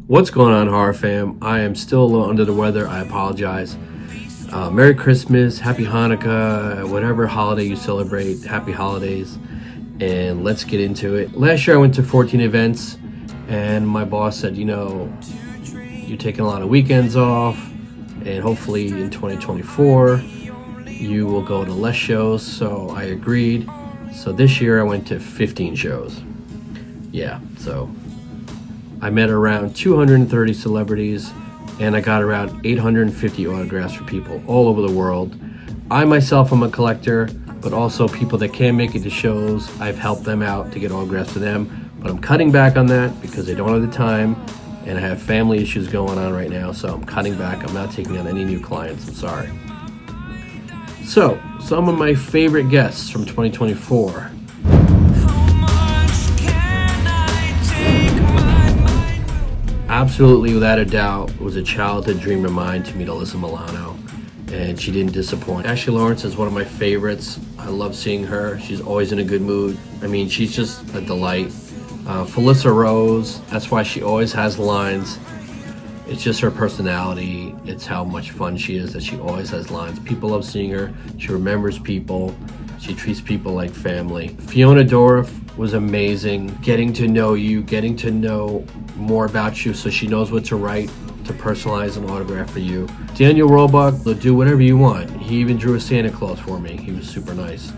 What's going on, horror fam? I am still a little under the weather. I apologize. Merry Christmas, Happy Hanukkah, whatever holiday you celebrate, Happy Holidays. And let's get into it. Last year I went to 14 events and my boss said, you're taking a lot of weekends off and hopefully in 2024 you will go to less shows. So I agreed. So this year I went to 15 shows. Yeah, so I met around 230 celebrities and I got around 850 autographs from people all over the world. I myself am a collector, but also people that can't make it to shows, I've helped them out to get autographs to them. But I'm cutting back on that because I don't have the time and I have family issues going on right now, so I'm cutting back. I'm not taking on any new clients, I'm sorry. So, some of my favorite guests from 2024. Absolutely, without a doubt, it was a childhood dream of mine to meet Alyssa Milano, and she didn't disappoint. Ashley Lawrence is one of my favorites. I love seeing her. She's always in a good mood. I mean, she's just a delight. Felissa Rose, that's why she always has lines. It's just her personality. It's how much fun she is that she always has lines. People love seeing her. She remembers people. She treats people like family. Fiona Dorff was amazing. Getting to know you, getting to know more about you so she knows what to write to personalize an autograph for you. Daniel Roebuck will do whatever you want. He even drew a Santa Claus for me. He was super nice.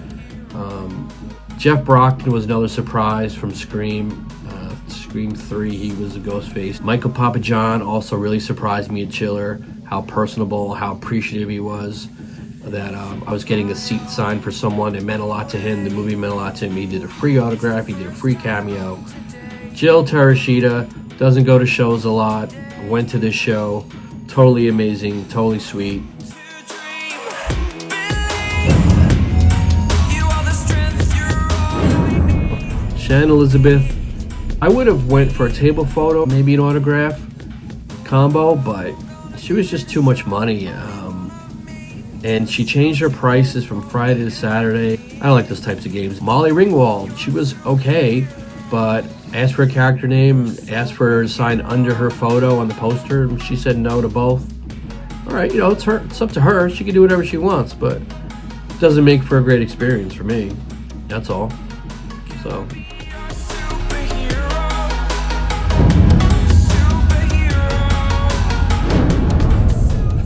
Jeff Brockton was another surprise from Scream. Scream 3, he was a ghost face. Michael Papajohn also really surprised me at Chiller. How personable, how appreciative he was. That I was getting a seat signed for someone. It meant a lot to him. The movie meant a lot to him. He did a free autograph. He did a free cameo. Jill Tereshita doesn't go to shows a lot. Went to this show. Totally amazing. Totally sweet. Shannon Elizabeth. I would have went for a table photo, maybe an autograph combo, but she was just too much money. And she changed her prices from Friday to Saturday. I don't like those types of games. Molly Ringwald, she was okay, but asked for a character name, asked for her to sign under her photo on the poster, and she said no to both. All right, it's up to her. She can do whatever she wants, but it doesn't make for a great experience for me. That's all. So.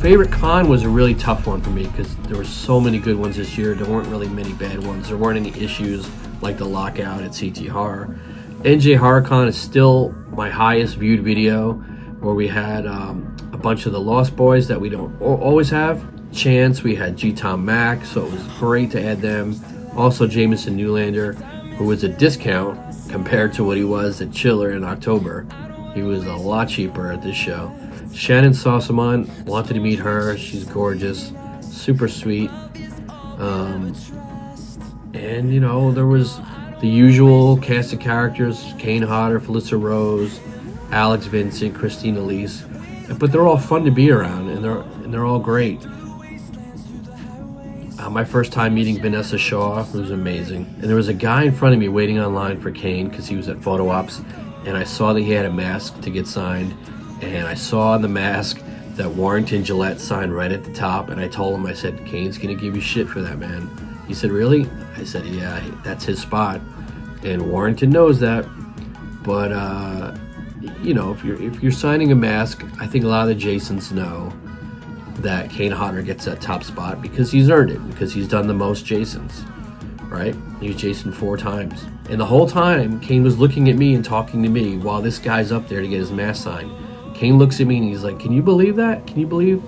Favorite con was a really tough one for me because there were so many good ones this year. There weren't really many bad ones. There weren't any issues like the lockout at CT Horror. NJ HorrorCon is still my highest viewed video, where we had a bunch of the Lost Boys that we don't always have. Chance, we had G. Tom Mack, so it was great to add them. Also Jameson Newlander, who was a discount compared to what he was at Chiller in October. He was a lot cheaper at this show. Shannon Sossamon, wanted to meet her. She's gorgeous, super sweet. And there was the usual cast of characters: Kane Hodder, Felissa Rose, Alex Vincent, Christine Elise. But they're all fun to be around, and they're all great. My first time meeting Vanessa Shaw was amazing. And there was a guy in front of me waiting online for Kane because he was at photo ops, and I saw that he had a mask to get signed. And I saw on the mask that Warrington Gillette signed right at the top, and I told him, I said, Kane's gonna give you shit for that, man. He said, really? I said, yeah, that's his spot, and Warrington knows that. But if you're signing a mask, I think a lot of the Jasons know that Kane Hodder gets that top spot because he's earned it, because he's done the most Jasons, right? He was Jason 4 times, and the whole time Kane was looking at me and talking to me while this guy's up there to get his mask signed. Kane looks at me and he's like, can you believe that? Can you believe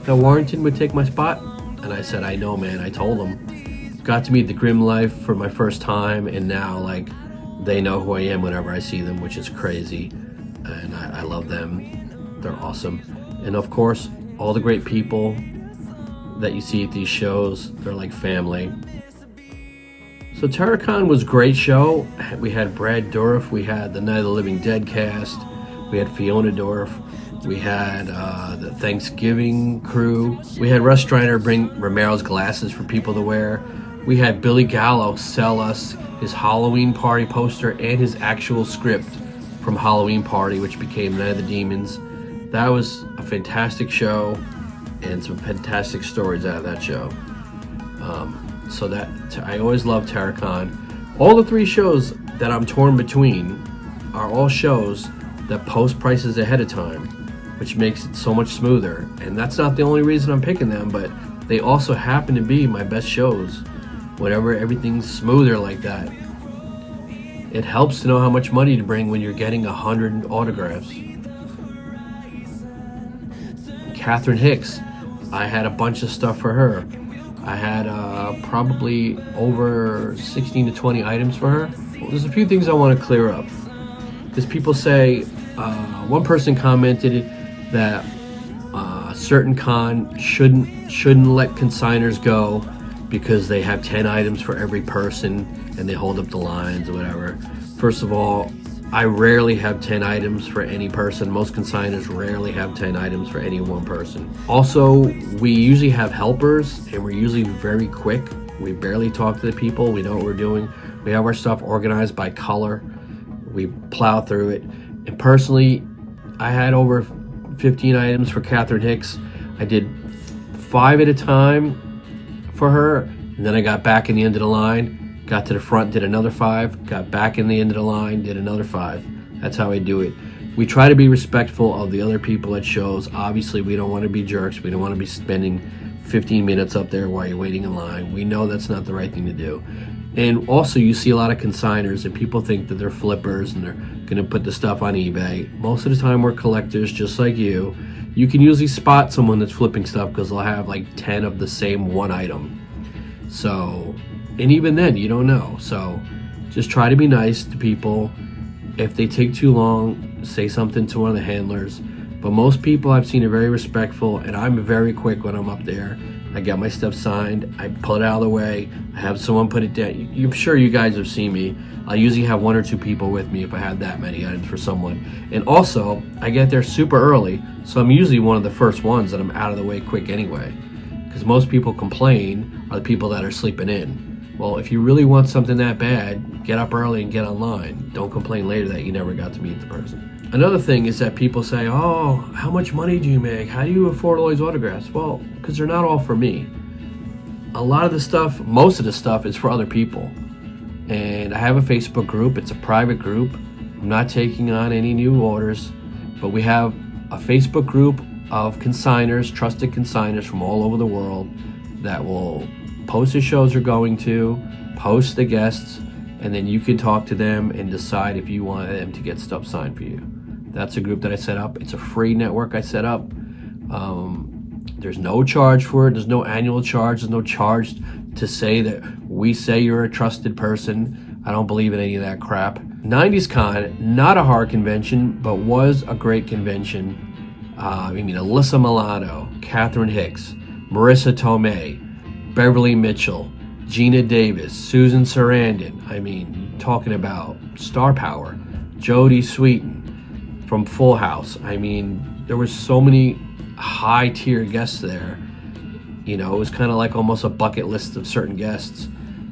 that Warrington would take my spot? And I said, I know, man. I told him. Got to meet the Grim Life for my first time, and now they know who I am whenever I see them, which is crazy. And I love them. They're awesome. And of course, all the great people that you see at these shows, they're like family. So TerraCon was a great show. We had Brad Dourif. We had the Night of the Living Dead cast. We had Fiona Dorff. We had the Thanksgiving crew. We had Russ Streiner bring Romero's glasses for people to wear. We had Billy Gallo sell us his Halloween party poster and his actual script from Halloween Party, which became Night of the Demons. That was a fantastic show, and some fantastic stories out of that show. So that I always love TerraCon. All the 3 shows that I'm torn between are all shows that post prices ahead of time, which makes it so much smoother. And that's not the only reason I'm picking them, but they also happen to be my best shows. Whenever everything's smoother like that, it helps to know how much money to bring when you're getting 100 autographs. Catherine Hicks, I had a bunch of stuff for her. I had probably over 16 to 20 items for her. Well, there's a few things I want to clear up. Because people say, one person commented that certain con shouldn't let consigners go because they have 10 items for every person and they hold up the lines or whatever. First of all, I rarely have 10 items for any person. Most consigners rarely have 10 items for any one person. Also, we usually have helpers and we're usually very quick. We barely talk to the people. We know what we're doing. We have our stuff organized by color. We plow through it. And personally, I had over 15 items for Catherine Hicks. I did 5 at a time for her, and then I got back in the end of the line, got to the front, did another 5, got back in the end of the line, did another 5. That's how I do it. We try to be respectful of the other people at shows. Obviously, we don't want to be jerks. We don't want to be spending 15 minutes up there while you're waiting in line. We know that's not the right thing to do. And also, you see a lot of consigners and people think that they're flippers and they're going to put the stuff on eBay. Most of the time, we're collectors just like you. You can usually spot someone that's flipping stuff because they'll have like 10 of the same one item. So, and even then, you don't know. So, just try to be nice to people. If they take too long, say something to one of the handlers. But most people I've seen are very respectful, and I'm very quick when I'm up there. I get my stuff signed, I pull it out of the way, I have someone put it down. I'm sure you guys have seen me. I usually have 1 or 2 people with me if I have that many items for someone. And also, I get there super early, so I'm usually one of the first ones that I'm out of the way quick anyway. Because most people complain are the people that are sleeping in. Well, if you really want something that bad, get up early and get online. Don't complain later that you never got to meet the person. Another thing is that people say, oh, how much money do you make? How do you afford all these autographs? Well, because they're not all for me. A lot of the stuff, most of the stuff is for other people. And I have a Facebook group. It's a private group. I'm not taking on any new orders, but we have a Facebook group of consigners, trusted consigners from all over the world that will post the shows they're going to, post the guests, and then you can talk to them and decide if you want them to get stuff signed for you. That's a group that I set up. It's a free network I set up. There's no charge for it. There's no annual charge. There's no charge to say that we say you're a trusted person. I don't believe in any of that crap. 90s Con, not a hard convention, but was a great convention. Alyssa Milano, Catherine Hicks, Marissa Tomei, Beverly Mitchell, Gina Davis, Susan Sarandon. Talking about star power. Jodie Sweetin from Full House. There was so many high tier guests there. It was kind of like almost a bucket list of certain guests.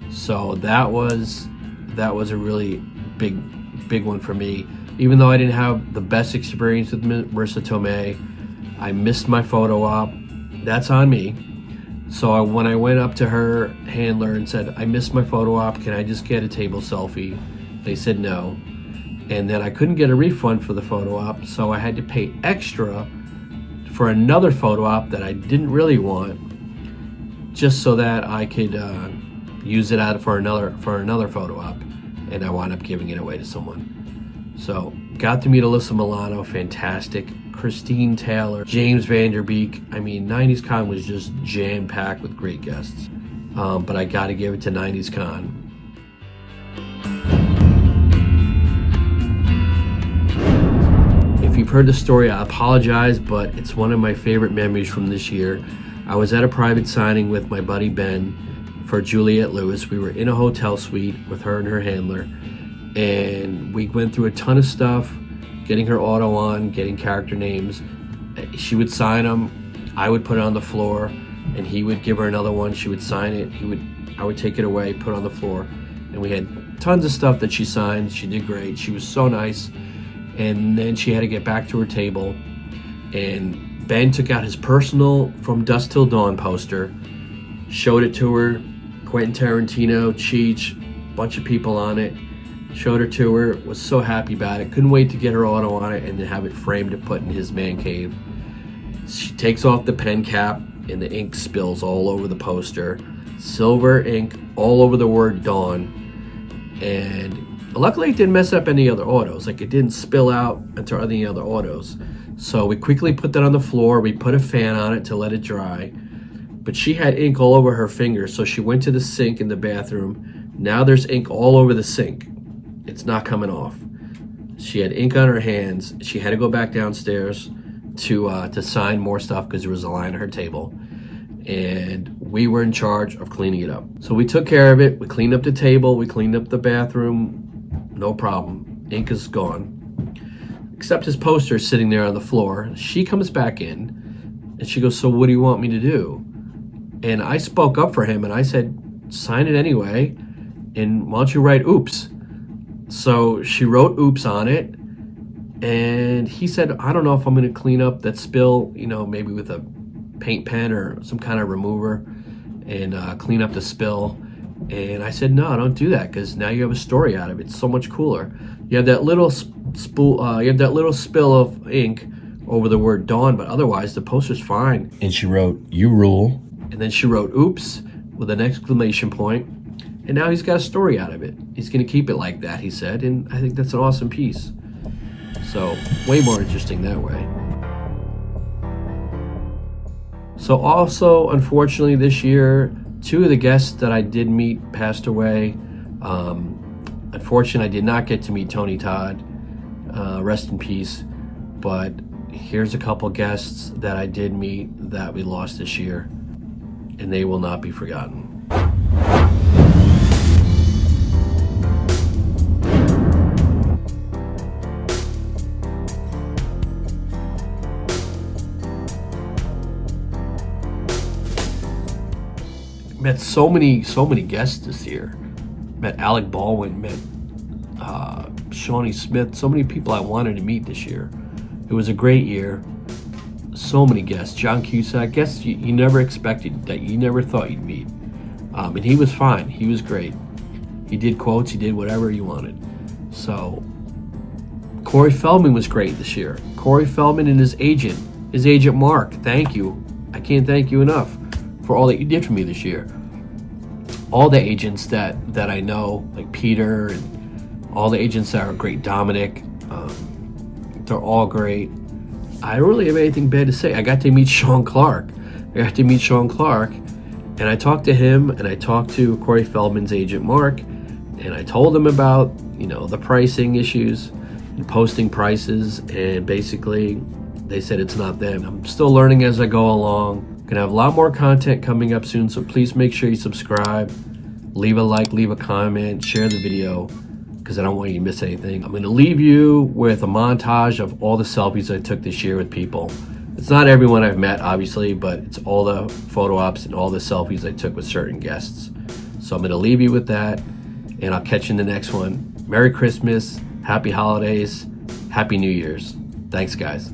So that was a really big one for me. Even though I didn't have the best experience with Marissa Tomei, I missed my photo op. That's on me. So when I went up to her handler and said, I missed my photo op, can I just get a table selfie? They said no. And then I couldn't get a refund for the photo op, so I had to pay extra for another photo op that I didn't really want, just so that I could use it out for another photo op, and I wound up giving it away to someone. So got to meet Alyssa Milano, fantastic. Christine Taylor, James Vanderbeek. 90s Con was just jam-packed with great guests. But I got to give it to 90s Con. If you've heard the story, I apologize, but it's one of my favorite memories from this year. I was at a private signing with my buddy Ben for Juliette Lewis. We were in a hotel suite with her and her handler, and we went through a ton of stuff, getting her auto on, getting character names. She would sign them, I would put it on the floor, and he would give her another one. She would sign it, I would take it away, put it on the floor, and we had tons of stuff that she signed. She did great. She was so nice. And then she had to get back to her table, and Ben took out his personal From Dusk Till Dawn poster, showed it to her. Quentin Tarantino, Cheech, a bunch of people on it. Showed her to her, was so happy about it. Couldn't wait to get her auto on it and to have it framed to put in his man cave. She takes off the pen cap and the ink spills all over the poster. Silver ink all over the word Dawn. And luckily it didn't mess up any other autos. Like, it didn't spill out into any other autos. So we quickly put that on the floor. We put a fan on it to let it dry. But she had ink all over her fingers, so she went to the sink in the bathroom. Now there's ink all over the sink. It's not coming off. She had ink on her hands. She had to go back downstairs to sign more stuff because there was a line on her table. And we were in charge of cleaning it up. So we took care of it. We cleaned up the table. We cleaned up the bathroom. No problem. Ink is gone. Except his poster is sitting there on the floor. She comes back in and she goes, "So what do you want me to do?" And I spoke up for him and I said, "Sign it anyway. And why don't you write oops?" So she wrote oops on it. And he said, "I don't know if I'm going to clean up that spill, maybe with a paint pen or some kind of remover and clean up the spill." And I said, "No, don't do that, because now you have a story out of it. It's so much cooler. You have that little spill of ink over the word Dawn, but otherwise the poster's fine." And she wrote, "You rule." And then she wrote oops with an exclamation point. And now he's got a story out of it. He's going to keep it like that, he said. And I think that's an awesome piece. So way more interesting that way. So also, unfortunately, this year, 2 of the guests that I did meet passed away. Unfortunately, I did not get to meet Tony Todd. Rest in peace. But here's a couple guests that I did meet that we lost this year, and they will not be forgotten. Met so many guests this year. Met Alec Baldwin, met Shawnee Smith, so many people I wanted to meet this year. It was a great year. So many guests. John Cusack, guests you never expected, that you never thought you'd meet. And he was fine. He was great. He did quotes, he did whatever he wanted. So Corey Feldman was great this year. Corey Feldman and his agent Mark, thank you. I can't thank you enough for all that you did for me this year. All the agents that I know, like Peter, and all the agents that are great, Dominic, they're all great. I don't really have anything bad to say. I got to meet Sean Clark. And I talked to him, and I talked to Corey Feldman's agent Mark, and I told him about the pricing issues and posting prices, and basically they said it's not them. I'm still learning as I go along. Gonna have a lot more content coming up soon, so please make sure you subscribe, leave a like, leave a comment, share the video, because I don't want you to miss anything. I'm gonna leave you with a montage of all the selfies I took this year with people. It's not everyone I've met, obviously, but it's all the photo ops and all the selfies I took with certain guests. So I'm gonna leave you with that, and I'll catch you in the next one. Merry Christmas, Happy Holidays, Happy New Year's. Thanks, guys.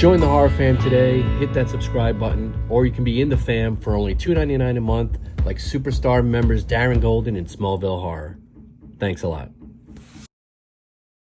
Join the horror fam today, hit that subscribe button, or you can be in the fam for only $2.99 a month, like superstar members Darren Golden and Smallville Horror. Thanks a lot.